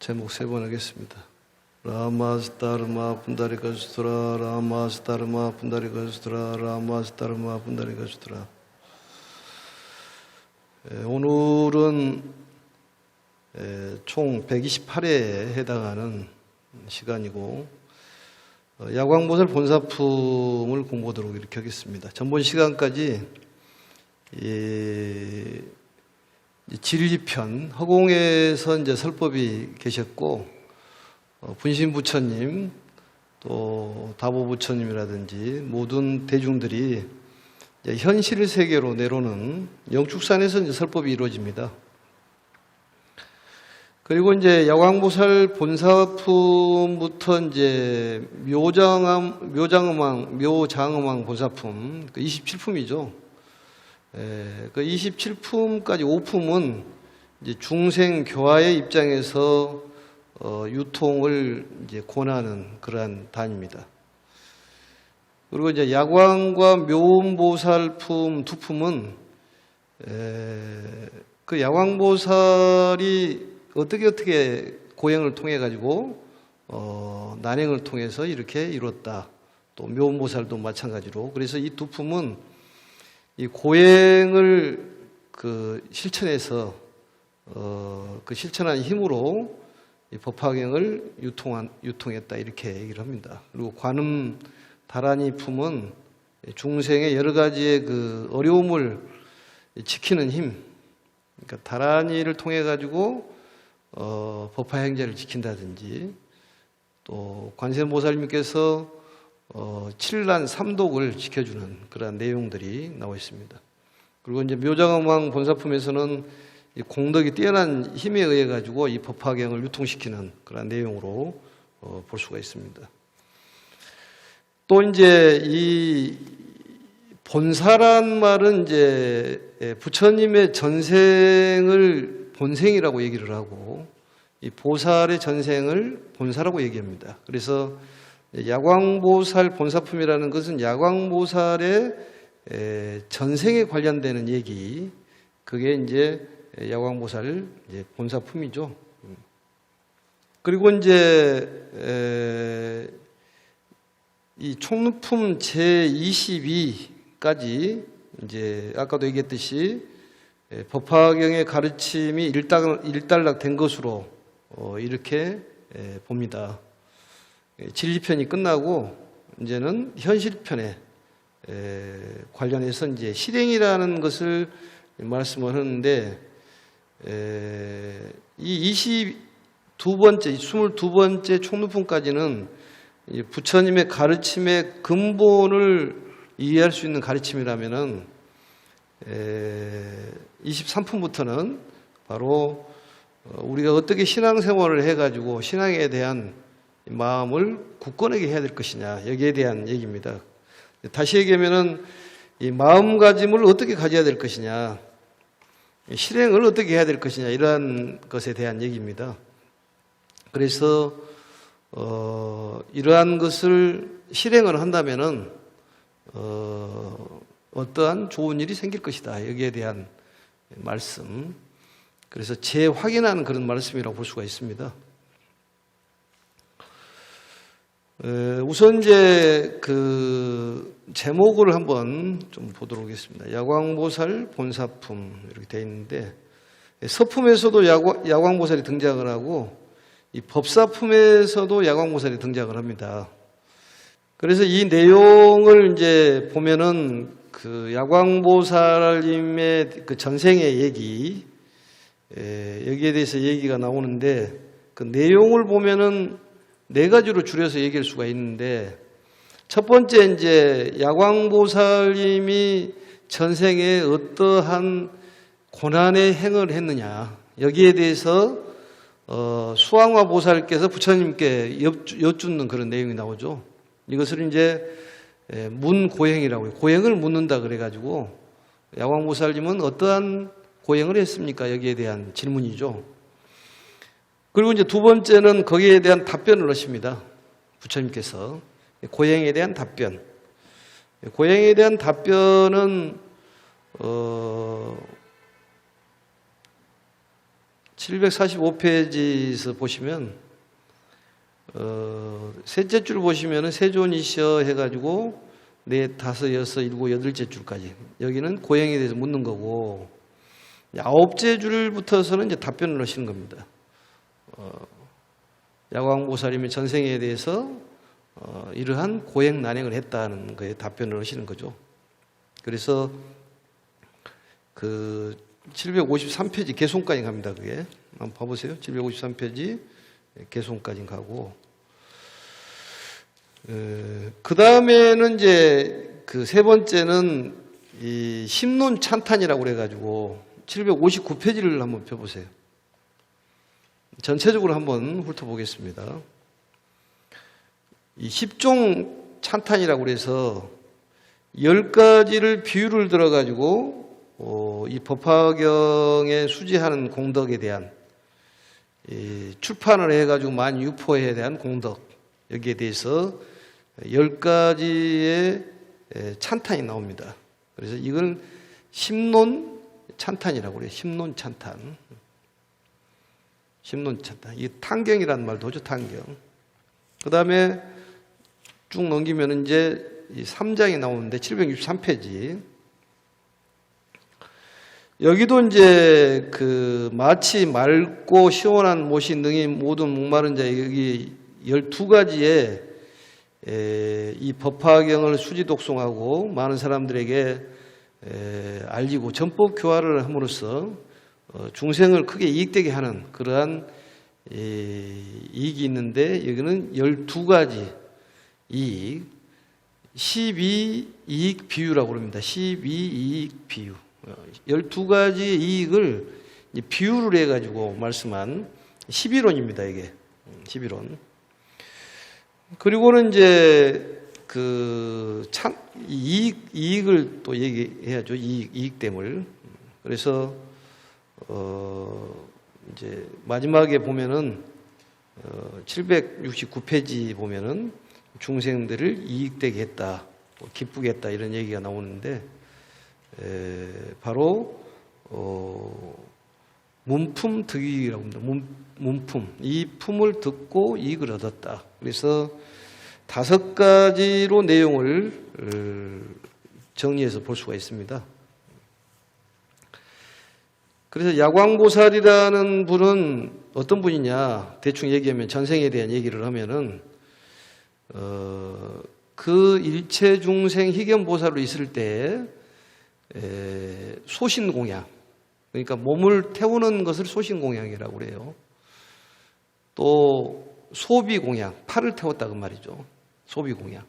제목 3번 하겠습니다. 라마스타르마 분다리가수트라 라마스타르마 분다리가수트라 라마스타르마 분다리가수트라. 오늘은 총 128회에 해당하는 시간이고 야광보살 본사품을 공부하도록 이렇게 하겠습니다. 전번 시간까지 진리편 허공에서 이제 설법이 계셨고 분신부처님 또 다보부처님이라든지 모든 대중들이 현실 세계로 내려오는 영축산에서 이제 설법이 이루어집니다. 그리고 이제 야광보살 본사품부터 이제 묘장음왕 본사품 27품이죠. 그 27품까지 5품은 이제 중생 교화의 입장에서 유통을 이제 권하는 그러한 단입니다. 그리고 이제 야광과 묘음보살품 2품은 그 야광보살이 어떻게 고행을 통해 가지고 난행을 통해서 이렇게 이뤘다. 또 묘음보살도 마찬가지로. 그래서 이 2품은 이 고행을 그 실천해서 그 실천한 힘으로 이 법화경을 유통했다 이렇게 얘기를 합니다. 그리고 관음 다라니 품은 중생의 여러 가지의 그 어려움을 지키는 힘, 그러니까 다라니를 통해 가지고 법화행자를 지킨다든지 또 관세음보살님께서 7난 3독을 지켜주는 그러한 내용들이 나와 있습니다. 그리고 이제 묘장음왕 본사품에서는 이 공덕이 뛰어난 힘에 의해 가지고 이 법화경을 유통시키는 그러한 내용으로 볼 수가 있습니다. 또 이제 이 본사란 말은 이제 부처님의 전생을 본생이라고 얘기를 하고 이 보살의 전생을 본사라고 얘기합니다. 그래서 야광보살 본사품이라는 것은 야광보살의 전생에 관련되는 얘기, 그게 이제 야광보살 이제 본사품이죠. 그리고 이제 이 총루품 제22까지 이제 아까도 얘기했듯이 법화경의 가르침이 일단락된 것으로 이렇게 봅니다. 진리편이 끝나고 이제는 현실편에 관련해서 이제 실행이라는 것을 말씀을 하는데 이 22번째 총루품까지는 부처님의 가르침의 근본을 이해할 수 있는 가르침이라면은 23품부터는 바로 우리가 어떻게 신앙생활을 해가지고 신앙에 대한 마음을 굳건하게 해야 될 것이냐, 여기에 대한 얘기입니다. 다시 얘기하면은 이 마음가짐을 어떻게 가져야 될 것이냐, 실행을 어떻게 해야 될 것이냐, 이러한 것에 대한 얘기입니다. 그래서 이러한 것을 실행을 한다면은 어떠한 좋은 일이 생길 것이다, 여기에 대한 말씀. 그래서 재확인하는 그런 말씀이라고 볼 수가 있습니다. 우선 이제 그 제목을 한번 좀 보도록 하겠습니다. 야광보살 본사품 이렇게 되어 있는데 서품에서도 야광보살이 등장을 하고 이 법사품에서도 야광보살이 등장을 합니다. 그래서 이 내용을 이제 보면은 그 야광보살님의 그 전생의 얘기, 여기에 대해서 얘기가 나오는데 그 내용을 보면은 4가지로 줄여서 얘기할 수가 있는데, 첫 번째 이제 야광보살님이 전생에 어떠한 고난의 행을 했느냐, 여기에 대해서 수왕화 보살께서 부처님께 여쭙는 그런 내용이 나오죠. 이것을 이제 문고행이라고 해요. 고행을 묻는다 그래가지고 야광보살님은 어떠한 고행을 했습니까? 여기에 대한 질문이죠. 그리고 이제 2번째는 거기에 대한 답변을 하십니다. 부처님께서 고행에 대한 답변. 고행에 대한 답변은 745페이지에서 보시면 셋째 줄 보시면은 세존이셔 해가지고 넷, 다섯, 여섯, 일곱, 여덟째 줄까지 여기는 고행에 대해서 묻는 거고, 아홉째 줄부터서는 이제 답변을 하시는 겁니다. 야광보살이면 전생에 대해서 이러한 고행 난행을 했다는 거에 답변을 하시는 거죠. 그래서 그 753페이지 개송까지 갑니다. 그게 한번 봐보세요. 753페이지 개송까지 가고, 그 다음에는 이제 그 세 번째는 이 심론 찬탄이라고 그래가지고 759페이지를 한번 펴보세요. 전체적으로 한번 훑어보겠습니다. 이 10종 찬탄이라고 그래서 10가지를 비유를 들어가지고 이 법화경에 수지하는 공덕에 대한 출판을 해가지고 만 유포에 대한 공덕, 여기에 대해서 10가지의 찬탄이 나옵니다. 그래서 이건 심론 찬탄이라고 그래요. 심론 찬탄. 심론 찬탄. 이 탄경이라는 말도 하죠. 탄경. 그 다음에 쭉 넘기면 이제 이 3장이 나오는데 763페이지. 여기도 이제 그 마치 맑고 시원한 못이 능히 모든 목마른 자, 여기 12가지의 이 법화경을 수지 독송하고 많은 사람들에게 알리고 전법 교화를 함으로써 중생을 크게 이익되게 하는 그러한 이익이 있는데, 여기는 12가지 이익, 12이익 비유라고 합니다. 12이익 비유. 12가지 이익을 비유를 해가지고 말씀한 11원입니다. 이게 11원. 그리고는 이제 그 참 이익을 또 얘기해야죠. 이익됨을. 그래서 이제 마지막에 보면은 769페이지 보면은 중생들을 이익되게 했다, 기쁘게 했다, 이런 얘기가 나오는데, 바로 문품 득이라고 합니다. 문품, 이 품을 듣고 이익을 얻었다. 그래서 5가지로 내용을 정리해서 볼 수가 있습니다. 그래서 야광보살이라는 분은 어떤 분이냐, 대충 얘기하면 전생에 대한 얘기를 하면은 그 일체 중생 희견보살로 있을 때 소신공양, 그러니까 몸을 태우는 것을 소신공양이라고 그래요. 또 소비공양, 팔을 태웠다 그 말이죠. 소비공양.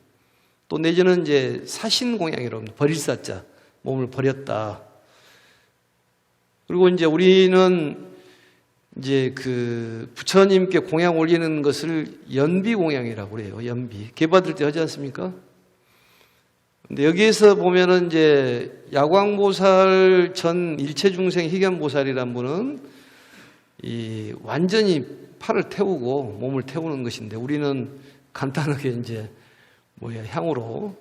또 내지는 이제 사신공양이라고 합니다. 버릴 사자, 몸을 버렸다. 그리고 이제 우리는 이제 그 부처님께 공양 올리는 것을 연비공양이라고 그래요. 연비. 개 받을 때 하지 않습니까? 근데 여기에서 보면은 이제 야광보살 전 일체중생 희견보살이란 분은 이 완전히 팔을 태우고 몸을 태우는 것인데, 우리는 간단하게 이제 향으로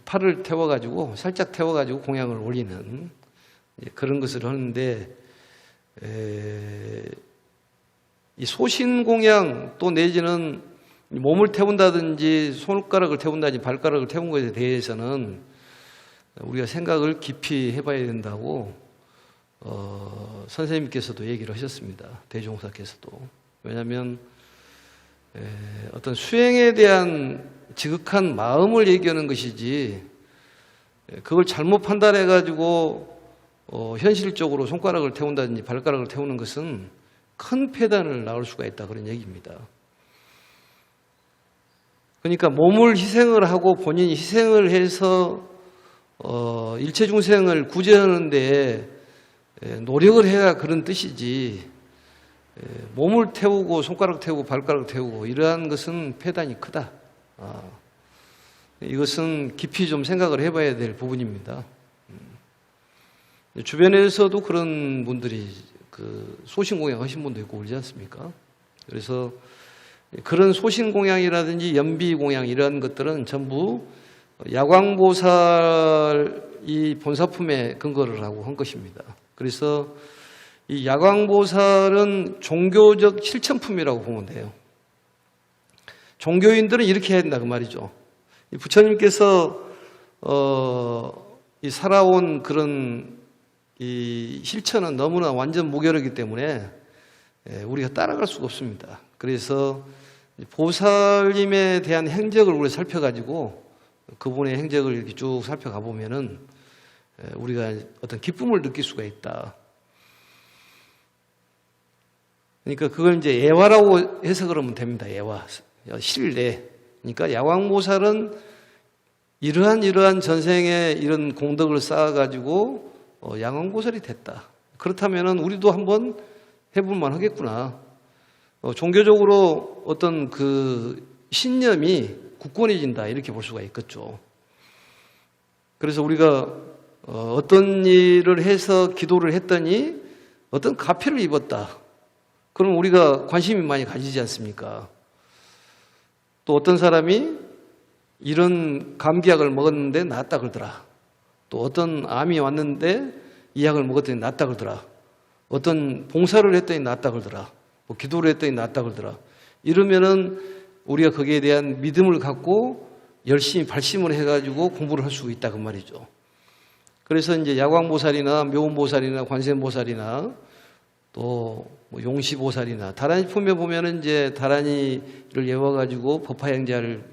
팔을 태워가지고 살짝 태워가지고 공양을 올리는 그런 것을 하는데, 이 소신공양 또 내지는 몸을 태운다든지 손가락을 태운다든지 발가락을 태운 것에 대해서는 우리가 생각을 깊이 해봐야 된다고 선생님께서도 얘기를 하셨습니다. 대종사께서도. 왜냐하면 어떤 수행에 대한 지극한 마음을 얘기하는 것이지, 그걸 잘못 판단해가지고 현실적으로 손가락을 태운다든지 발가락을 태우는 것은 큰 폐단을 낳을 수가 있다, 그런 얘기입니다. 그러니까 몸을 희생을 하고 본인이 희생을 해서 일체 중생을 구제하는 데 노력을 해야 그런 뜻이지, 몸을 태우고 손가락 태우고 발가락 태우고 이러한 것은 폐단이 크다. 이것은 깊이 좀 생각을 해봐야 될 부분입니다. 주변에서도 그런 분들이 그 소신공양 하신 분도 있고 그러지 않습니까? 그래서 그런 소신공양이라든지 연비공양 이런 것들은 전부 야광보살 이 본사품에 근거를 하고 한 것입니다. 그래서 이 야광보살은 종교적 실천품이라고 보면 돼요. 종교인들은 이렇게 해야 된다 그 말이죠. 이 부처님께서 이 살아온 그런 이 실천은 너무나 완전 무결하기 때문에 우리가 따라갈 수가 없습니다. 그래서 보살님에 대한 행적을 우리가 살펴가지고 그분의 행적을 이렇게 쭉 살펴가 보면은 우리가 어떤 기쁨을 느낄 수가 있다. 그러니까 그걸 이제 예화라고 해석을 하면 됩니다. 예화, 신뢰. 그러니까 야광보살은 이러한 전생에 이런 공덕을 쌓아가지고 야광보살이 됐다. 그렇다면은 우리도 한번 해볼만 하겠구나. 종교적으로 어떤 그 신념이 굳건해진다 이렇게 볼 수가 있겠죠. 그래서 우리가 어떤 일을 해서 기도를 했더니 어떤 가피를 입었다. 그럼 우리가 관심이 많이 가지지 않습니까? 또 어떤 사람이 이런 감기약을 먹었는데 낫다 그러더라. 또 어떤 암이 왔는데 이 약을 먹었더니 낫다 그러더라. 어떤 봉사를 했더니 낫다 그러더라. 뭐 기도를 했더니 낫다 그러더라. 이러면은 우리가 거기에 대한 믿음을 갖고 열심히 발심을 해가지고 공부를 할 수 있다 그 말이죠. 그래서 이제 야광보살이나 묘원보살이나 관세음보살이나 또 뭐 용시보살이나 다란이 품에 보면은 이제 다란이를 예워가지고 법화행자를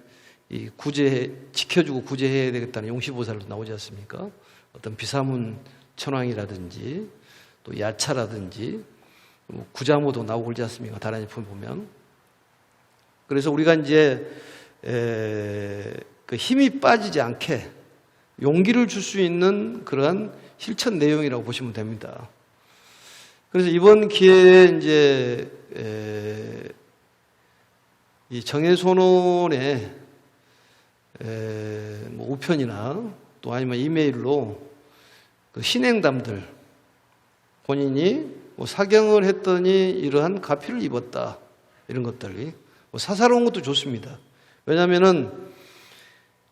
지켜주고 구제해야 되겠다는 용시보살도 나오지 않습니까? 어떤 비사문 천왕이라든지 또 야차라든지 뭐 구자모도 나오고 그러지 않습니까? 다란이 품에 보면. 그래서 우리가 이제 그 힘이 빠지지 않게 용기를 줄 수 있는 그러한 실천 내용이라고 보시면 됩니다. 그래서 이번 기회에 이제 이 정해소논의 뭐 우편이나 또 아니면 이메일로 그 신행담들 본인이 뭐 사경을 했더니 이러한 가피를 입었다 이런 것들이 뭐 사사로운 것도 좋습니다. 왜냐하면은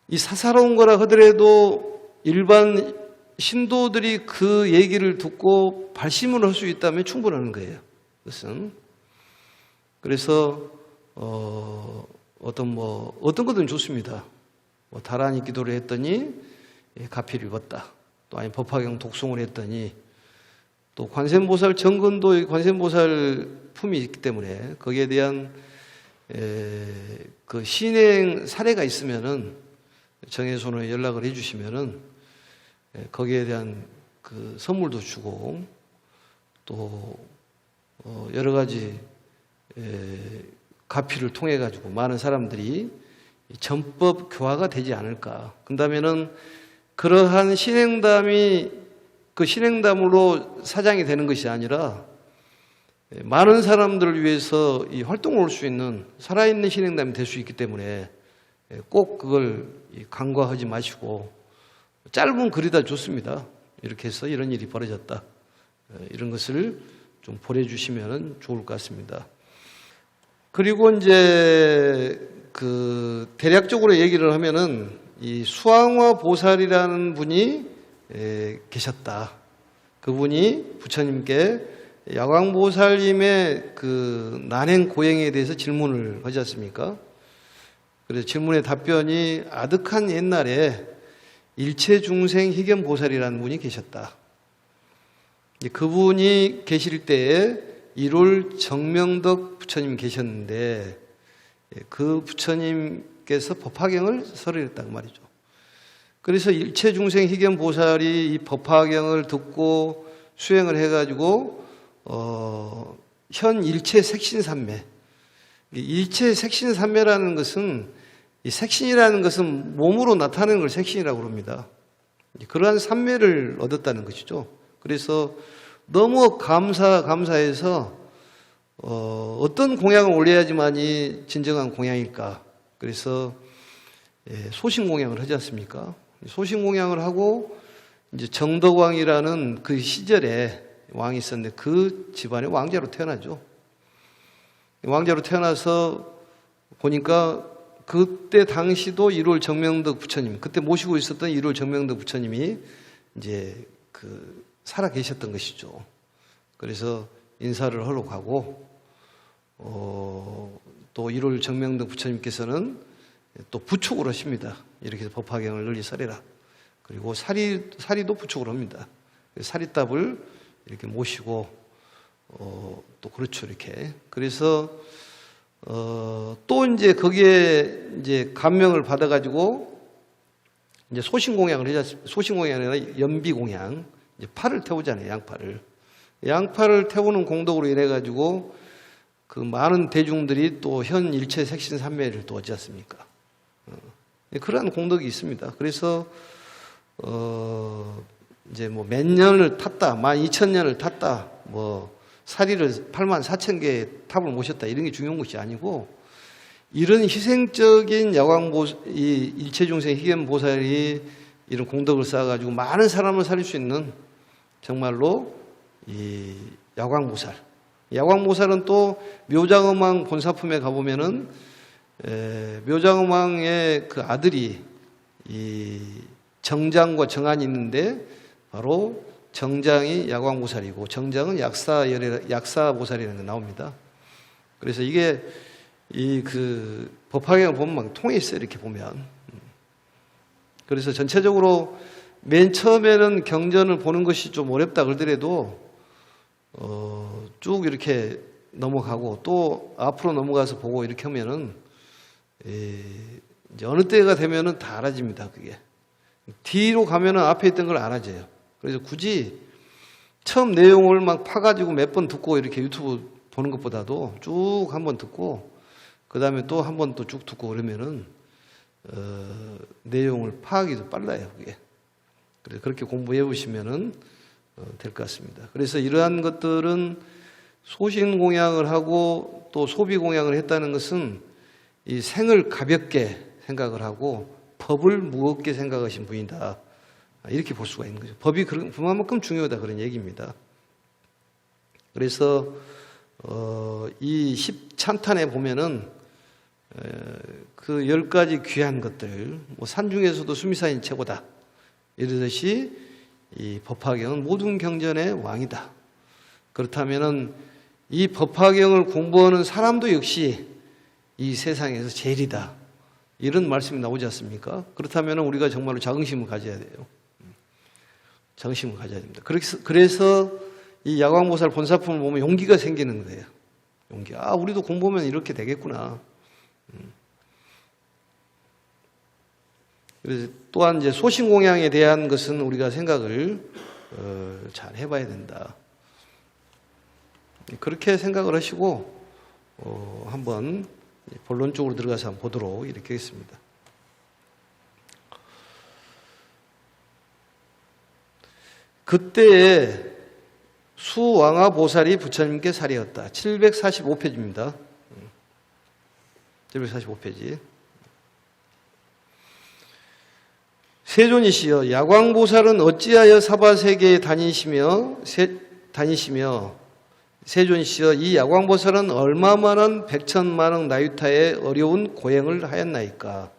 이 사사로운 거라 하더라도 일반 신도들이 그 얘기를 듣고 발심을 할 수 있다면 충분한 거예요. 그것은. 그래서 어떤 것든 좋습니다. 뭐 다란이 기도를 했더니 가피를 입었다. 또 아니 법화경 독송을 했더니 또 관세음보살 정근도 관세음보살 품이 있기 때문에 거기에 대한 그 신행 사례가 있으면은 정해소논에 연락을 해주시면은 거기에 대한 그 선물도 주고 또 여러 가지 가피를 통해 가지고 많은 사람들이 전법 교화가 되지 않을까. 그렇다면은 그러한 신행담이 그 신행담으로 사장이 되는 것이 아니라 많은 사람들을 위해서 이 활동을 할 수 있는 살아있는 신행담이 될 수 있기 때문에 꼭 그걸 간과하지 마시고 짧은 글이다 좋습니다. 이렇게 해서 이런 일이 벌어졌다. 이런 것을 좀 보내주시면 좋을 것 같습니다. 그리고 이제 그 대략적으로 얘기를 하면은 이 수왕화 보살이라는 분이 계셨다. 그분이 부처님께 야광보살님의 그 난행 고행에 대해서 질문을 하지 않습니까? 그래서 질문의 답변이 아득한 옛날에 일체중생 희견보살이라는 분이 계셨다. 그분이 계실 때에 1월 정명덕 부처님 계셨는데 그 부처님께서 법화경을 설했다고 말이죠. 그래서 일체중생 희견보살이 이 법화경을 듣고 수행을 해가지고 현 일체색신산매, 일체색신산매라는 것은 이 색신이라는 것은 몸으로 나타나는 걸 색신이라고 합니다. 그러한 산매를 얻었다는 것이죠. 그래서 너무 감사해서 어떤 공양을 올려야지만이 진정한 공양일까. 그래서 소신공양을 하지 않습니까? 소신공양을 하고 이제 정덕왕이라는 그 시절에 왕이 있었는데 그 집안의 왕자로 태어나죠. 왕자로 태어나서 보니까 그때 당시도 1월 정명덕 부처님, 그때 모시고 있었던 1월 정명덕 부처님이 이제 살아 계셨던 것이죠. 그래서 인사를 하러 가고 또 1월 정명등 부처님께서는 또 부축을 하십니다. 이렇게 해서 법화경을 널리 설해라. 그리고 사리도 부축을 합니다. 사리답을 이렇게 모시고 또 그렇죠 이렇게. 그래서 또 이제 거기에 이제 감명을 받아가지고 이제 소신공양을 하자. 소신공양이 아니라 연비공양. 이제 팔을 태우잖아요. 양팔을 태우는 공덕으로 인해 가지고 그 많은 대중들이 또 현 일체 색신 삼매를 또 얻지 않습니까? 그러한 공덕이 있습니다. 그래서 이제 뭐 몇 년을 탔다, 12,000년을 탔다, 뭐 사리를 84,000개의 탑을 모셨다 이런 게 중요한 것이 아니고 이런 희생적인 이 일체중생 희견보살이 이런 공덕을 쌓아가지고 많은 사람을 살릴 수 있는 정말로 이 야광보살. 야광보살은 또 묘장엄왕 본사품에 가보면은 묘장엄왕의 그 아들이 이 정장과 정안이 있는데 바로 정장이 야광보살이고 정장은 약사보살이라는 게 나옵니다. 그래서 이게 이 그 법화경을 보면 막 통해 있어요. 이렇게 보면. 그래서 전체적으로 맨 처음에는 경전을 보는 것이 좀 어렵다 그러더라도 쭉 이렇게 넘어가고 또 앞으로 넘어가서 보고 이렇게 하면은 이제 어느 때가 되면은 다 알아집니다. 그게 뒤로 가면은 앞에 있던 걸 알아져요. 그래서 굳이 처음 내용을 막 파가지고 몇 번 듣고 이렇게 유튜브 보는 것보다도 쭉 한번 듣고 그 다음에 또 한 번 또 쭉 듣고 그러면은 내용을 파악이 빨라요. 그게. 그래서 그렇게 공부해 보시면은 될 것 같습니다. 그래서 이러한 것들은 소신 공양을 하고 또 소비 공양을 했다는 것은 이 생을 가볍게 생각을 하고 법을 무겁게 생각하신 분이다. 이렇게 볼 수가 있는 거죠. 법이 그만큼 중요하다 그런 얘기입니다. 그래서 이 10찬탄에 보면은 그 10가지 귀한 것들, 뭐 산 중에서도 수미산이 최고다. 이러듯이 이 법화경은 모든 경전의 왕이다. 그렇다면은 이 법화경을 공부하는 사람도 역시 이 세상에서 제일이다. 이런 말씀이 나오지 않습니까? 그렇다면 우리가 정말로 자긍심을 가져야 돼요. 자긍심을 가져야 됩니다. 그래서 이 야광보살 본사품을 보면 용기가 생기는 거예요. 용기. 아, 우리도 공부하면 이렇게 되겠구나. 그래서 또한 이제 소신공양에 대한 것은 우리가 생각을 잘 해봐야 된다. 그렇게 생각을 하시고 한번 본론적으로 들어가서 한번 보도록 이렇게 하겠습니다. 그때에 수왕화보살이 부처님께 살이었다. 745페이지입니다. 745페이지. 세존이시여, 야광보살은 어찌하여 사바세계에 다니시며 세존이시여, 이 야광보살은 얼마만한 백천만억 나유타의 어려운 고행을 하였나이까.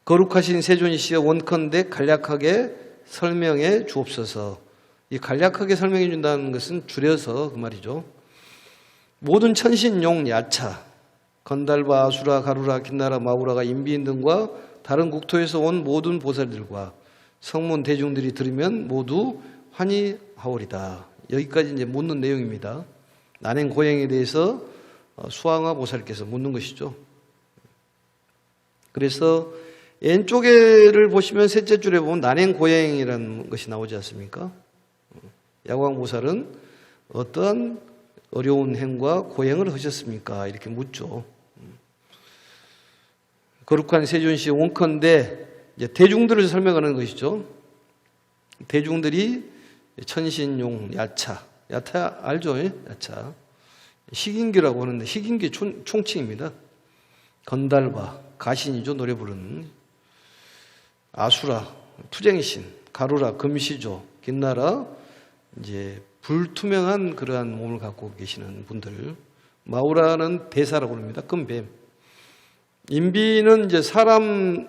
거룩하신 세존이시여, 원컨대 간략하게 설명해 주옵소서. 이 간략하게 설명해 준다는 것은 줄여서 그 말이죠. 모든 천신용 야차, 건달바, 아수라, 가루라, 긴나라, 마우라가 인비인 등과 다른 국토에서 온 모든 보살들과 성문 대중들이 들으면 모두 환희하오리다. 여기까지 이제 묻는 내용입니다. 난행 고행에 대해서 수왕화 보살께서 묻는 것이죠. 그래서 왼쪽에를 보시면 셋째 줄에 보면 난행 고행이라는 것이 나오지 않습니까? 야광보살은 어떠한 어려운 행과 고행을 하셨습니까? 이렇게 묻죠. 거룩한 세존시 원컨대 이제 대중들을 설명하는 것이죠. 대중들이 천신용 야차 알죠? 야차 식인귀라고 하는데 식인귀 총칭입니다. 건달바 가신이죠. 노래 부르는 아수라 투쟁신, 가루라 금시조, 긴나라 이제 불투명한 그러한 몸을 갖고 계시는 분들, 마우라는 대사라고 합니다. 금뱀. 인비는 이제 사람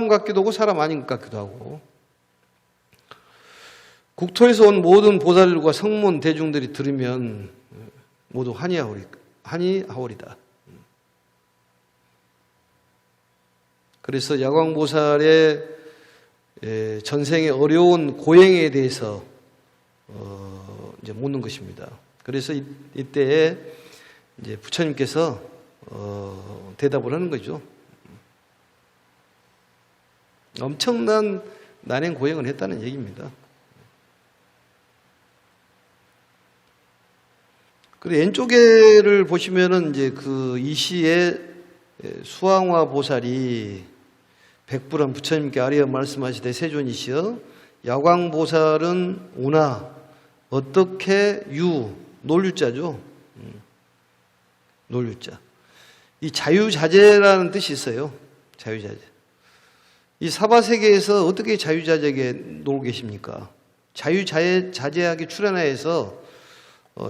같기도 하고 사람 아닌 것 같기도 하고. 국토에서 온 모든 보살과 성문 대중들이 들으면 모두 한이하오리다. 그래서 야광보살의 전생의 어려운 고행에 대해서 이제 묻는 것입니다. 그래서 이때에 이제 부처님께서 대답을 하는 거죠. 엄청난 난행 고행을 했다는 얘기입니다. 그리고 왼쪽에를 보시면은 이제 그 이 시에 수왕화 보살이 백불한 부처님께 아뢰어 말씀하시되 세존이시여 야광보살은 오나 어떻게 논유자죠. 논유자. 이 자유자재라는 뜻이 있어요. 자유자재. 이 사바세계에서 어떻게 자유자재하게 놀고 계십니까? 자유자재하게 출현하여서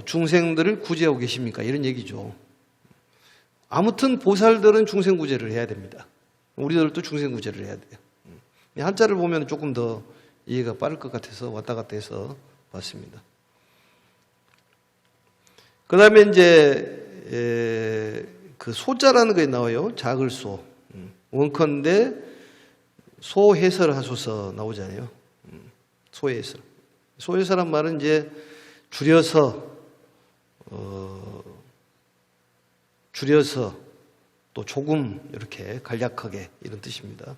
중생들을 구제하고 계십니까? 이런 얘기죠. 아무튼 보살들은 중생구제를 해야 됩니다. 우리들도 중생구제를 해야 돼요. 한자를 보면 조금 더 이해가 빠를 것 같아서 왔다 갔다 해서 봤습니다. 그 다음에 이제 그 소자라는 게 나와요. 작을 소. 원컨대 소해설하소서 나오잖아요. 소해설. 소해설한 말은 이제 줄여서 또 조금 이렇게 간략하게 이런 뜻입니다.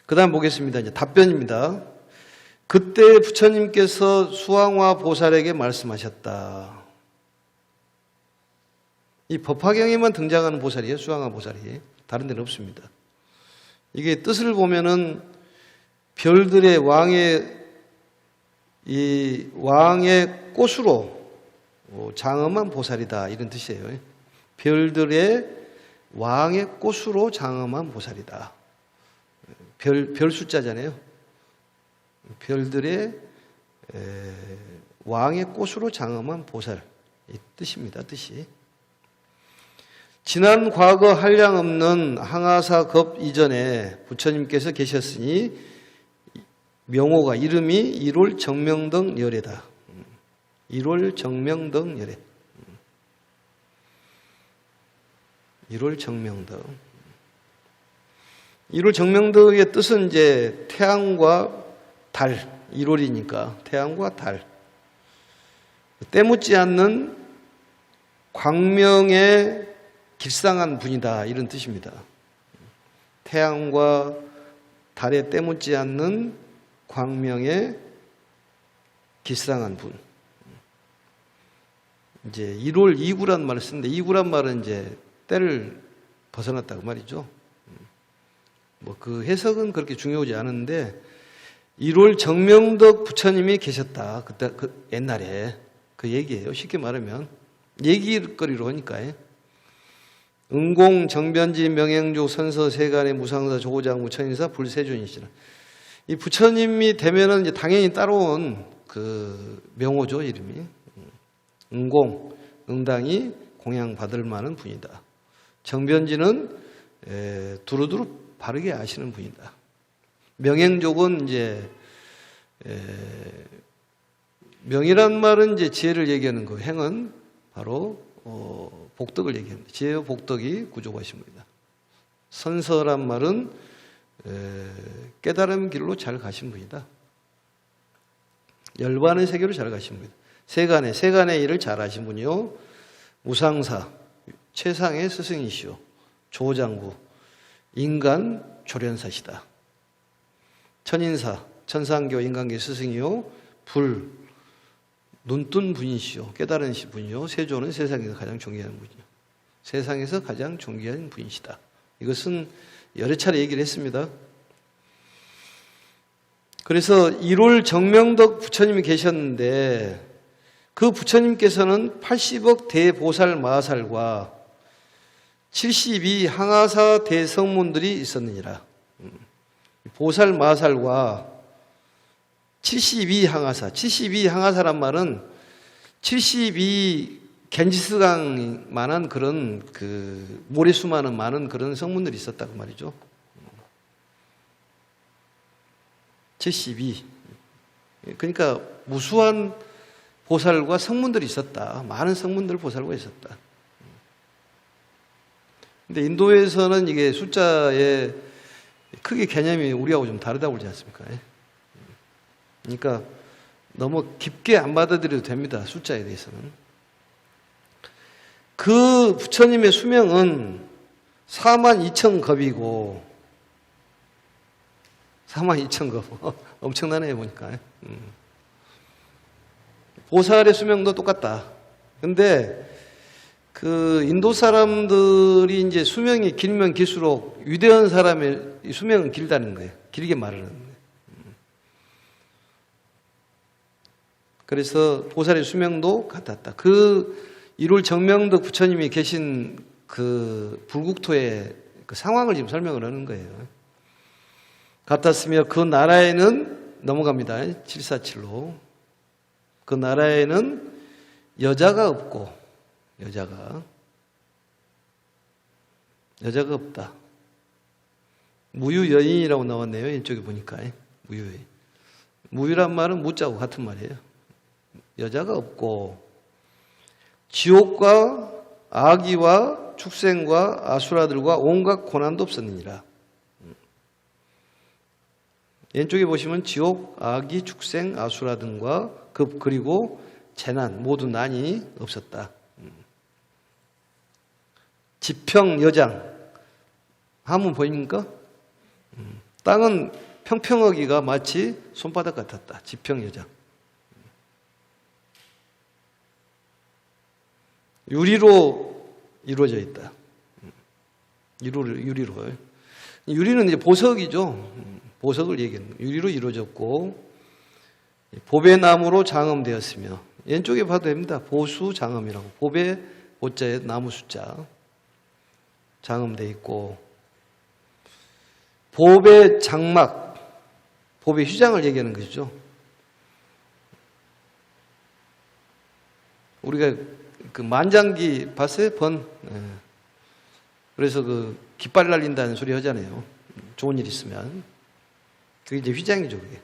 그 다음 보겠습니다. 이제 답변입니다. 그때 부처님께서 수왕화 보살에게 말씀하셨다. 이 법화경에만 등장하는 보살이에요. 수왕화 보살이. 다른 데는 없습니다. 이게 뜻을 보면은 별들의 왕의 꽃으로 장엄한 보살이다 이런 뜻이에요. 별들의 왕의 꽃으로 장엄한 보살이다. 별 숫자잖아요. 별들의 왕의 꽃으로 장엄한 보살 이 뜻입니다. 뜻이. 지난 과거 한량없는 항아사 겁 이전에 부처님께서 계셨으니 명호가 이름이 일월 정명등 열애다. 일월 정명등 열애. 일월 정명등. 일월 정명등의 뜻은 이제 태양과 달, 일월이니까 태양과 달. 때묻지 않는 광명의 길상한 분이다 이런 뜻입니다. 태양과 달에 때묻지 않는 광명의 길상한 분. 이제 1월 2구란 말을 쓰는데 2구란 말은 이제 때를 벗어났다고 말이죠. 뭐 그 해석은 그렇게 중요하지 않은데 1월 정명덕 부처님이 계셨다. 그때 옛날에 그 얘기예요. 쉽게 말하면 얘기거리로 하니까. 응공 정변지 명행조 선서 세간의 무상사 조고장구 천인사 불세존이시라. 이 부처님이 되면은 이제 당연히 따라온 그 명호죠 이름이. 응공 응당이 공양 받을 만한 분이다. 정변지는 두루두루 바르게 아시는 분이다. 명행족은 이제 명이란 말은 이제 지혜를 얘기하는 거, 행은 바로 복덕을 얘기합니다. 지혜와 복덕이 구족하신 분이다. 선서란 말은 깨달음 길로 잘 가신 분이다. 열반의 세계로 잘 가신 분이다. 세간의 일을 잘 하신 분이요. 무상사, 최상의 스승이시오. 조장부, 인간 조련사시다. 천인사, 천상교 인간계 스승이요. 불, 눈뜬 분이시오. 깨달은 분이요. 세조는 세상에서 가장 존귀한 분이요. 세상에서 가장 존귀한 분이시다. 이것은 여러 차례 얘기를 했습니다. 그래서 1월 정명덕 부처님이 계셨는데 그 부처님께서는 80억 대보살 마살과 72 항아사 대성문들이 있었느니라. 보살 마살과 72 항아사. 72 항아사란 말은 72 겐지스강만한 그런 그 모래수만은 많은 그런 성문들이 있었다고 말이죠. 72. 그러니까 무수한 보살과 성문들이 있었다. 많은 성문들 보살과 있었다. 근데 인도에서는 이게 숫자의 크게 개념이 우리하고 좀 다르다고 그러지 않습니까? 그러니까 너무 깊게 안 받아들여도 됩니다. 숫자에 대해서는. 그 부처님의 수명은 42,000겁이고 42,000겁. 엄청나네 보니까. 보살의 수명도 똑같다. 근데 그 인도 사람들이 이제 수명이 길면 길수록 위대한 사람의 수명은 길다는 거예요. 길게 말을 하는 거예요. 그래서 보살의 수명도 같았다. 그 일월 정명덕 부처님이 계신 그 불국토의 그 상황을 지금 설명을 하는 거예요. 같았으며 그 나라에는 넘어갑니다. 747로. 그 나라에는 여자가 없고 여자가 없다. 무유여인이라고 나왔네요. 이쪽에 보니까 무유여인. 무유란 말은 무자고 같은 말이에요. 여자가 없고 지옥과 아기와 축생과 아수라들과 온갖 고난도 없었느니라. 왼쪽에 보시면 지옥, 아기, 축생, 아수라 등과 급 그리고 재난 모두 난이 없었다. 지평 여장 한번 보입니까? 땅은 평평하기가 마치 손바닥 같았다. 지평 여장. 유리로 이루어져 있다. 유리로. 유리는 이제 보석이죠. 보석을 얘기하는 거예요. 유리로 이루어졌고 보배나무로 장엄되었으며 왼쪽에 봐도 됩니다. 보수장엄이라고. 보배 보자에 나무 숫자 장엄되어 있고 보배 장막 보배 휘장을 얘기하는 것이죠. 우리가 그 만장기 봤어요? 그래서 그 깃발 날린다는 소리 하잖아요. 좋은 일 있으면. 그게 이제 휘장이죠, 그게.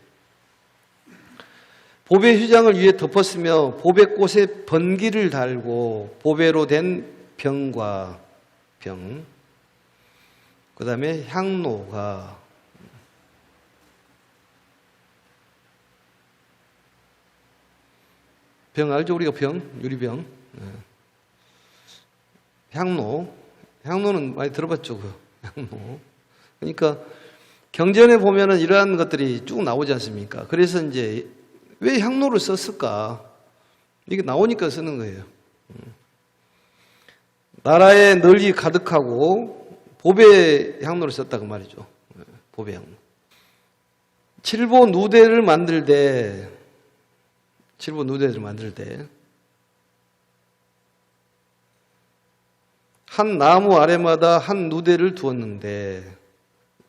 보배 휘장을 위에 덮었으며 보배꽃에 번기를 달고 보배로 된 병과 병, 그 다음에 향로가 병 알죠? 우리가 병, 유리병. 향로는 많이 들어봤죠, 그 향로. 그러니까 경전에 보면은 이러한 것들이 쭉 나오지 않습니까? 그래서 이제 왜 향로를 썼을까? 이게 나오니까 쓰는 거예요. 나라에 널리 가득하고 보배 향로를 썼다고 말이죠. 보배 향로. 칠보 누대를 만들 때 한 나무 아래마다 한 누대를 두었는데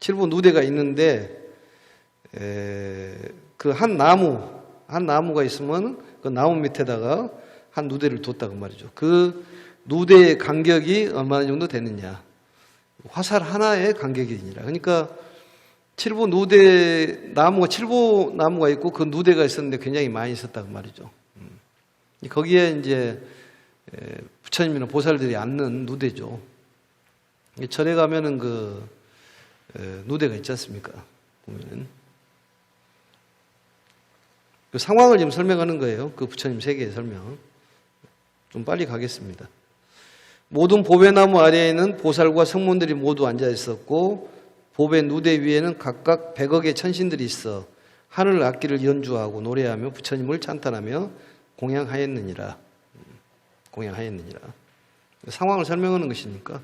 칠보 누대가 있는데 그 한 나무가 있으면 그 나무 밑에다가 한 누대를 뒀다고 말이죠. 그 누대의 간격이 얼마나 정도 되느냐. 화살 하나의 간격이니라. 그러니까 칠보 나무가 있고 그 누대가 있었는데 굉장히 많이 있었다고 말이죠. 거기에 이제 부처님이나 보살들이 앉는 누대죠. 절에 가면은 그 누대가 있지 않습니까? 보면은 그 상황을 지금 설명하는 거예요. 그 부처님 세계의 설명. 좀 빨리 가겠습니다. 모든 보배나무 아래에는 보살과 성문들이 모두 앉아 있었고 보배 누대 위에는 각각 100억의 천신들이 있어 하늘 악기를 연주하고 노래하며 부처님을 찬탄하며 공양하였느니라. 상황을 설명하는 것이니까.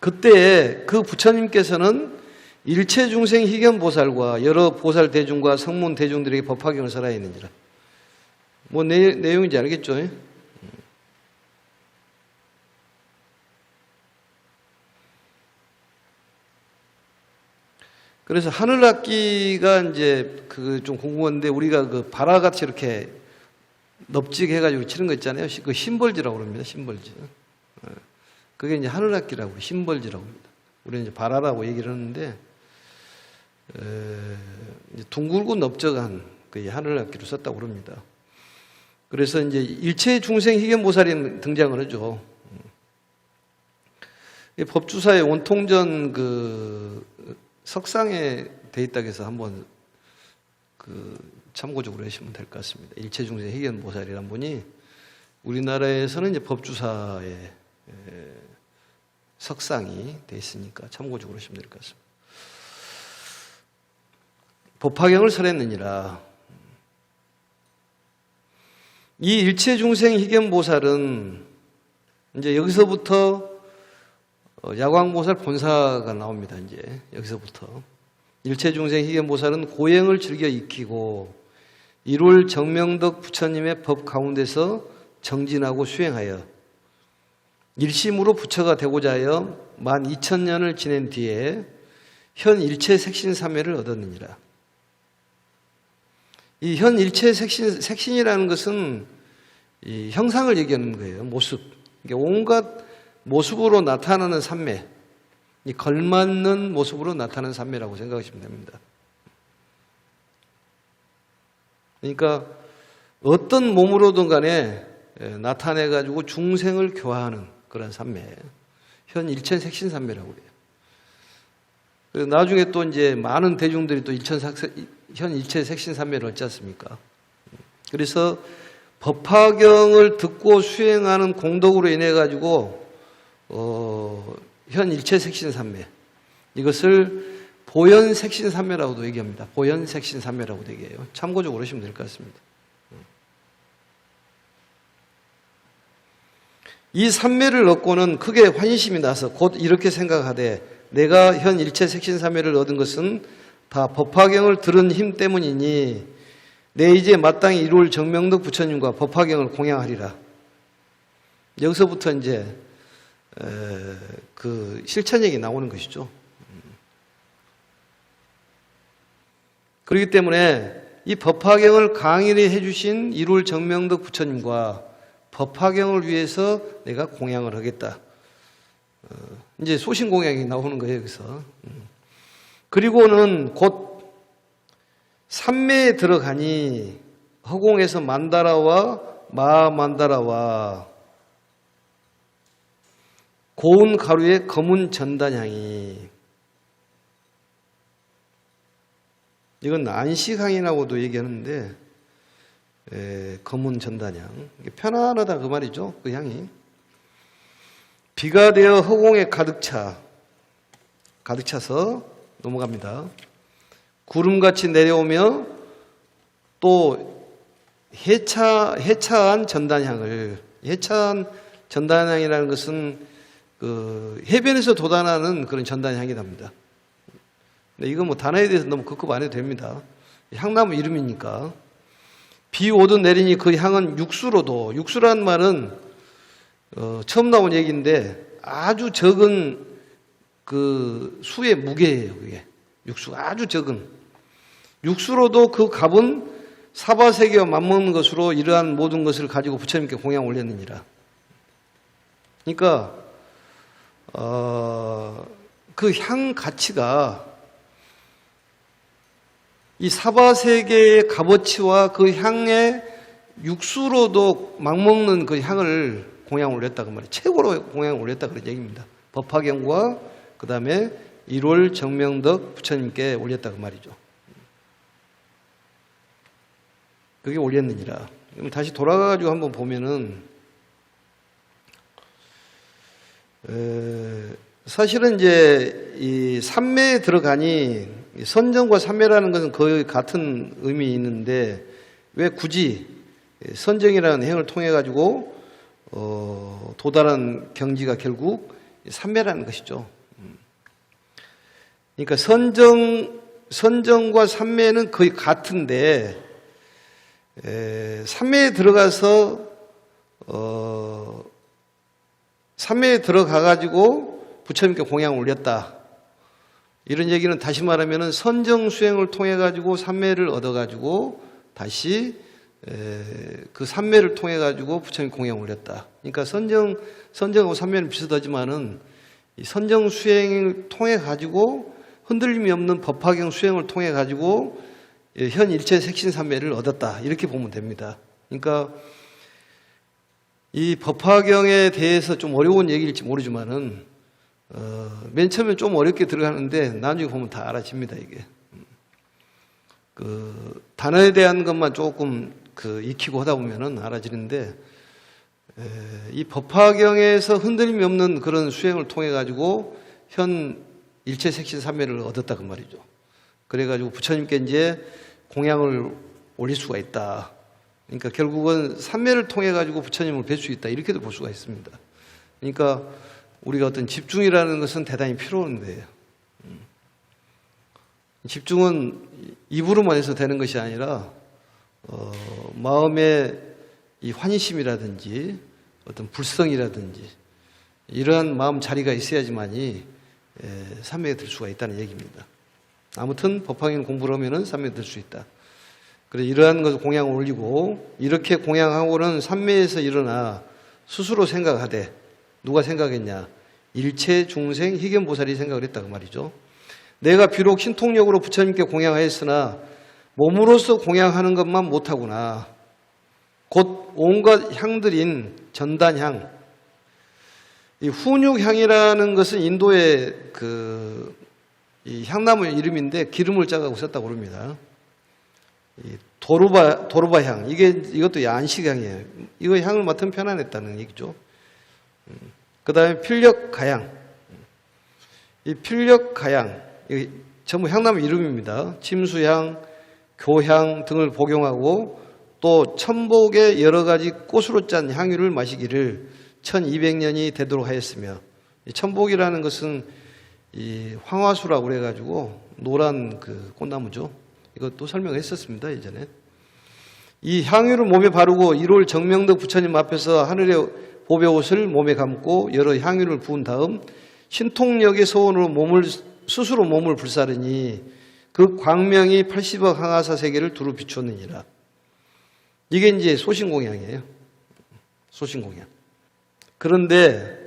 그때 그 부처님께서는 일체 중생 희견 보살과 여러 보살 대중과 성문 대중들에게 법화경을 설하여 있느니라. 뭐 내용인지 알겠죠? 그래서 하늘악기가 이제 그 좀 궁금한데 우리가 그 바라같이 이렇게 넙직해가지고 치는 거 있잖아요. 그 심벌지라고 그럽니다. 심벌지. 그게 이제 하늘악기라고 심벌지라고 합니다. 우리는 이제 바라라고 얘기를 하는데 둥글고 넓적한 그 하늘악기를 썼다고 그럽니다. 그래서 이제 일체 중생 희견보살이 등장을 하죠. 법주사의 원통전 그 석상에 돼 있다고 해서 한번 그 참고적으로 하시면 될 것 같습니다. 일체 중생 희견보살이란 분이 우리나라에서는 이제 법주사의 석상이 돼 있으니까 참고적으로 하시면 될 것 같습니다. 법화경을 설했느니라. 이 일체 중생 희견보살은 이제 여기서부터 야광보살 본사가 나옵니다. 이제 여기서부터 일체 중생 희견보살은 고행을 즐겨 익히고 이룰 정명덕 부처님의 법 가운데서 정진하고 수행하여 일심으로 부처가 되고자 하여 12,000년을 지낸 뒤에 현 일체 색신삼회를 얻었느니라. 이 현 일체 색신이라는 것은 이 형상을 얘기하는 거예요. 모습. 온갖 모습으로 나타나는 삼매, 이 걸맞는 모습으로 나타나는 삼매라고 생각하시면 됩니다. 그러니까 어떤 몸으로든 간에 나타내가지고 중생을 교화하는 그런 삼매, 현 일체 색신 삼매라고 해요. 나중에 또 이제 많은 대중들이 또 현 일체 색신 삼매를 얻지 않습니까? 그래서 법화경을 듣고 수행하는 공덕으로 인해 가지고 현 일체 색신 삼매, 이것을 보현 색신 삼매라고도 얘기합니다. 보현 색신 삼매라고도 얘기해요. 참고적으로 하시면 될 것 같습니다. 이 삼매를 얻고는 크게 환심이 나서 곧 이렇게 생각하되 내가 현 일체 색신 삼매를 얻은 것은 다 법화경을 들은 힘 때문이니 내 이제 마땅히 이룰 정명덕 부처님과 법화경을 공양하리라. 여기서부터 이제 그 실천얘기 나오는 것이죠. 그렇기 때문에 이 법화경을 강의를 해주신 이룰 정명덕 부처님과 법화경을 위해서 내가 공양을 하겠다. 이제 소신 공양이 나오는 거예요, 여기서. 그리고는 곧 삼매에 들어가니 허공에서 만다라와 마만다라와 고운 가루의 검은 전단향이, 이건 안식향이라고도 얘기하는데 검은 전단향, 편안하다 그 말이죠. 그 향이 비가 되어 허공에 가득 차서 넘어갑니다. 구름같이 내려오며 또 해차한 전단향을, 해차한 전단향이라는 것은 그 해변에서 돋아나는 그런 전단향이랍니다. 근데 이거 뭐 단어에 대해서 너무 급급 안 해도 됩니다. 향나무 이름이니까. 비 오듯 내리니 그 향은 육수로도, 육수라는 말은 처음 나온 얘기인데 아주 적은 그 수의 무게예요. 그게 육수가 아주 적은 육수로도 그 값은 사바세계와 맞먹는 것으로 이러한 모든 것을 가지고 부처님께 공양 올렸느니라. 그러니까 그 향 가치가 이 사바세계의 값어치와 그 향의 육수로도 막먹는 그 향을 공양 올렸다 그 말이에요. 최고로 공양 올렸다 그런 얘기입니다. 법화경과 그 다음에 1월 정명덕 부처님께 올렸다 그 말이죠. 그게 올렸느니라. 다시 돌아가가지고 한번 보면은 사실은 이제 이 삼매에 들어가니 선정과 삼매라는 것은 거의 같은 의미 있는데 왜 굳이 선정이라는 행을 통해 가지고 도달한 경지가 결국 삼매라는 것이죠. 그러니까 선정과 삼매는 거의 같은데 삼매에 들어가서 삼매에 들어가 가지고 부처님께 공양을 올렸다. 이런 얘기는 다시 말하면은 선정 수행을 통해 가지고 삼매를 얻어 가지고 다시 그 삼매를 통해 가지고 부처님 공양을 올렸다. 그러니까 선정하고 삼매는 비슷하지만은 이 선정 수행을 통해 가지고 흔들림이 없는 법화경 수행을 통해 가지고 현 일체 색신삼昧를 얻었다. 이렇게 보면 됩니다. 그러니까 이 법화경에 대해서 좀 어려운 얘기일지 모르지만은 맨 처음에 좀 어렵게 들어가는데 나중에 보면 다 알아집니다. 이게 그 단어에 대한 것만 조금 익히고 하다 보면은 알아지는데 이 법화경에서 흔들림이 없는 그런 수행을 통해 가지고 현 일체 색신삼昧를 얻었다 그 말이죠. 그래 가지고 부처님께 이제 공양을 올릴 수가 있다. 그러니까 결국은 삼매를 통해 가지고 부처님을 뵐 수 있다. 이렇게도 볼 수가 있습니다. 그러니까 우리가 어떤 집중이라는 것은 대단히 필요한데요. 집중은 입으로만 해서 되는 것이 아니라 마음의 이 환희심이라든지 어떤 불성이라든지 이러한 마음 자리가 있어야지만이 삼매에 들 수가 있다는 얘기입니다. 아무튼 법화경 공부를 하면은 삼매에 들 수 있다. 그래 이러한 것을 공양을 올리고 이렇게 공양하고는 삼매에서 일어나 스스로 생각하되 누가 생각했냐? 일체 중생 희견보살이 생각을 했다 그 말이죠. 내가 비록 신통력으로 부처님께 공양하였으나 몸으로서 공양하는 것만 못하구나. 곧 온갖 향들인 전단향, 이 훈육향이라는 것은 인도의 이 향나무 이름인데 기름을 짜가지고 썼다고 그럽니다. 이 도르바향, 이것도 안식향이에요. 이거 향을 맡으면 편안했다는 얘기죠. 그 다음에 필력가향, 이 필력가향, 이 전부 향나무 이름입니다. 침수향, 교향 등을 복용하고 또 천복의 여러 가지 꽃으로 짠 향유를 마시기를 1200년이 되도록 하였으며, 이 천복이라는 것은 이 황화수라고 그래가지고 노란 그 꽃나무죠. 이것도 설명했었습니다 예전에. 이 향유를 몸에 바르고 1월 정명덕 부처님 앞에서 하늘의 보배 옷을 몸에 감고 여러 향유를 부은 다음 신통력의 소원으로 스스로 몸을 불사르니 그 광명이 80억 항아사 세계를 두루 비추었느니라. 이게 이제 소신공양이에요. 소신공양. 그런데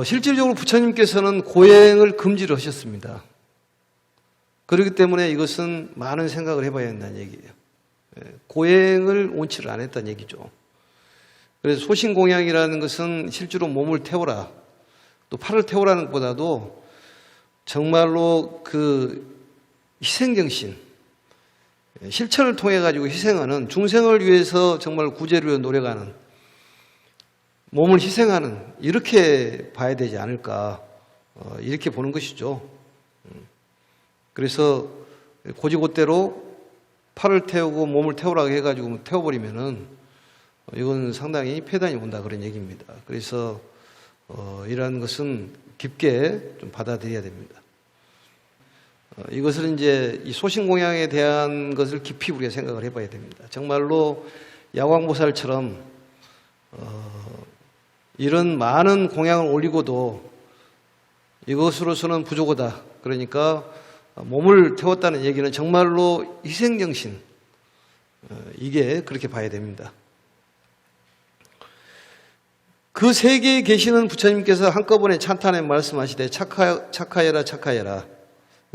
실질적으로 부처님께서는 고행을 금지를 하셨습니다. 그렇기 때문에 이것은 많은 생각을 해봐야 한다는 얘기예요. 고행을 원치를 안 했다는 얘기죠. 그래서 소신공양이라는 것은 실제로 몸을 태워라, 또 팔을 태우라는 것보다도 정말로 그 희생정신, 실천을 통해 가지고 희생하는, 중생을 위해서 정말 구제를 위해 노력하는, 몸을 희생하는, 이렇게 봐야 되지 않을까, 이렇게 보는 것이죠. 그래서 고지고대로 팔을 태우고 몸을 태우라고 해가지고 태워버리면은 이건 상당히 폐단이 온다 그런 얘기입니다. 그래서 이러한 것은 깊게 좀 받아들여야 됩니다. 이것을 이제 이 소신공양에 대한 것을 깊이 우리가 생각을 해봐야 됩니다. 정말로 야광보살처럼 이런 많은 공양을 올리고도 이것으로서는 부족하다. 그러니까 몸을 태웠다는 얘기는 정말로 희생정신, 이게 그렇게 봐야 됩니다. 그 세계에 계시는 부처님께서 한꺼번에 찬탄에 말씀하시되 착하여라 착하여라,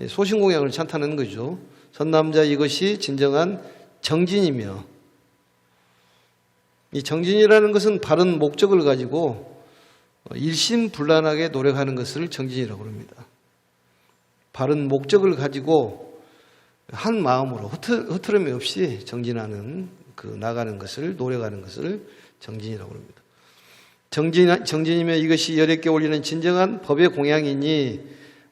소신공양을 찬탄하는 거죠. 선남자 이것이 진정한 정진이며, 이 정진이라는 것은 바른 목적을 가지고 일심불란하게 노력하는 것을 정진이라고 합니다. 바른 목적을 가지고 한 마음으로 흐트름이 없이 정진하는, 나가는 것을, 노력하는 것을 정진이라고 합니다. 정진이면 이것이 열애께 올리는 진정한 법의 공양이니,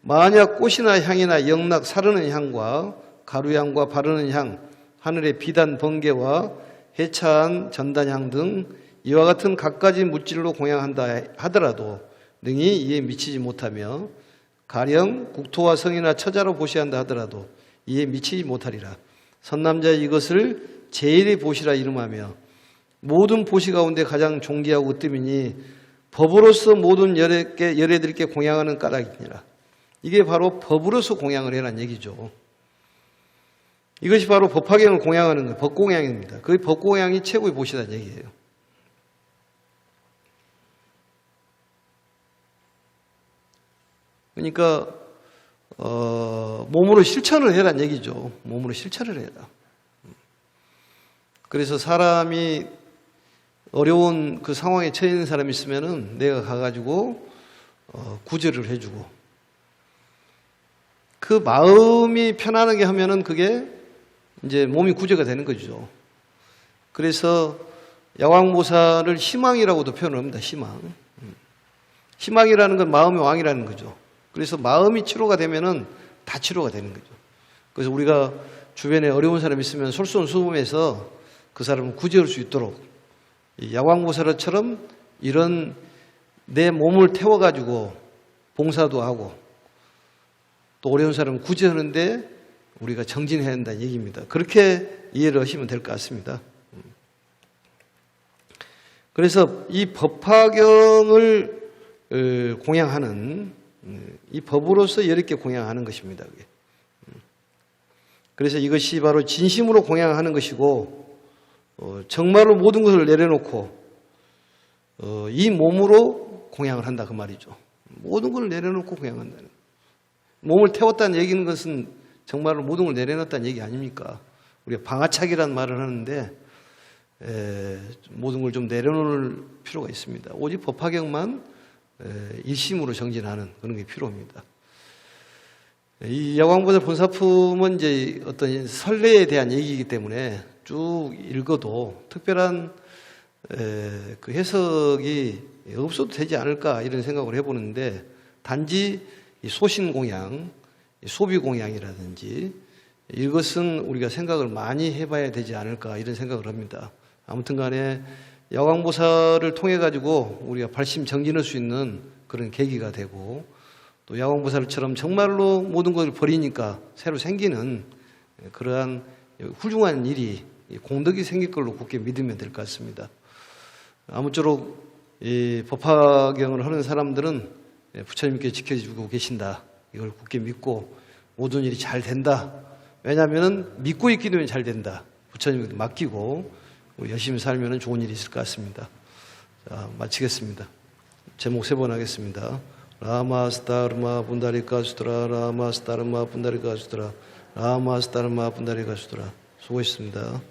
만약 꽃이나 향이나 영락 사르는 향과 가루향과 바르는 향, 하늘의 비단 번개와 해차한 전단향 등 이와 같은 갖가지 물질로 공양한다 하더라도 능히 이에 미치지 못하며, 가령 국토와 성이나 처자로 보시한다 하더라도 이에 미치지 못하리라. 선남자 이것을 제일의 보시라 이름하며, 모든 보시 가운데 가장 존귀하고 으뜸이니 법으로서 모든 열애들께 공양하는 까닭이니라. 이게 바로 법으로서 공양을 해라는 얘기죠. 이것이 바로 법화경을 공양하는 거예요. 법공양입니다. 그 법공양이 최고의 보시다는 얘기예요. 그러니까 몸으로 실천을 해란 얘기죠. 몸으로 실천을 해라. 그래서 사람이 어려운 그 상황에 처해 있는 사람이 있으면은 내가 가가지고 구제를 해주고 그 마음이 편안하게 하면은 그게 이제 몸이 구제가 되는 거죠. 그래서 야광보살을 희망이라고도 표현을 합니다. 희망. 희망이라는 건 마음의 왕이라는 거죠. 그래서 마음이 치료가 되면은 다 치료가 되는 거죠. 그래서 우리가 주변에 어려운 사람이 있으면 솔선수범해서 그 사람을 구제할 수 있도록 야광보살처럼 이런 내 몸을 태워가지고 봉사도 하고 또 어려운 사람을 구제하는데 우리가 정진해야 한다는 얘기입니다. 그렇게 이해를 하시면 될 것 같습니다. 그래서 이 법화경을 공양하는 이 법으로서 이렇게 공양하는 것입니다. 그래서 이것이 바로 진심으로 공양하는 것이고 정말로 모든 것을 내려놓고 이 몸으로 공양을 한다 그 말이죠. 모든 걸 내려놓고 공양한다는 몸을 태웠다는 얘기는 것은 정말로 모든 걸 내려놨다는 얘기 아닙니까? 우리가 방아차기라는 말을 하는데 모든 걸 좀 내려놓을 필요가 있습니다. 오직 법화경만 일심으로 정진하는 그런 게 필요합니다. 이 야광보살 본사품은 이제 어떤 선례에 대한 얘기이기 때문에 쭉 읽어도 특별한 그 해석이 없어도 되지 않을까 이런 생각을 해보는데 단지 이 소신공양, 소비공양이라든지 이것은 우리가 생각을 많이 해봐야 되지 않을까 이런 생각을 합니다. 아무튼 간에 야광보살을 통해 가지고 우리가 발심정진할 수 있는 그런 계기가 되고 또 야광보살처럼 정말로 모든 것을 버리니까 새로 생기는 그러한 훌륭한 일이 공덕이 생길 걸로 굳게 믿으면 될 것 같습니다. 아무쪼록 이 법화경을 하는 사람들은 부처님께 지켜주고 계신다. 이걸 굳게 믿고 모든 일이 잘 된다. 왜냐하면 믿고 있기 때문에 잘 된다. 부처님께 맡기고 열심히 살면 좋은 일이 있을 것 같습니다. 자, 마치겠습니다. 제목 3번 하겠습니다. 라마스타르마 분다리카 수트라 라마스타르마 분다리카 수트라 라마스타르마 분다리카 수트라. 수고하셨습니다.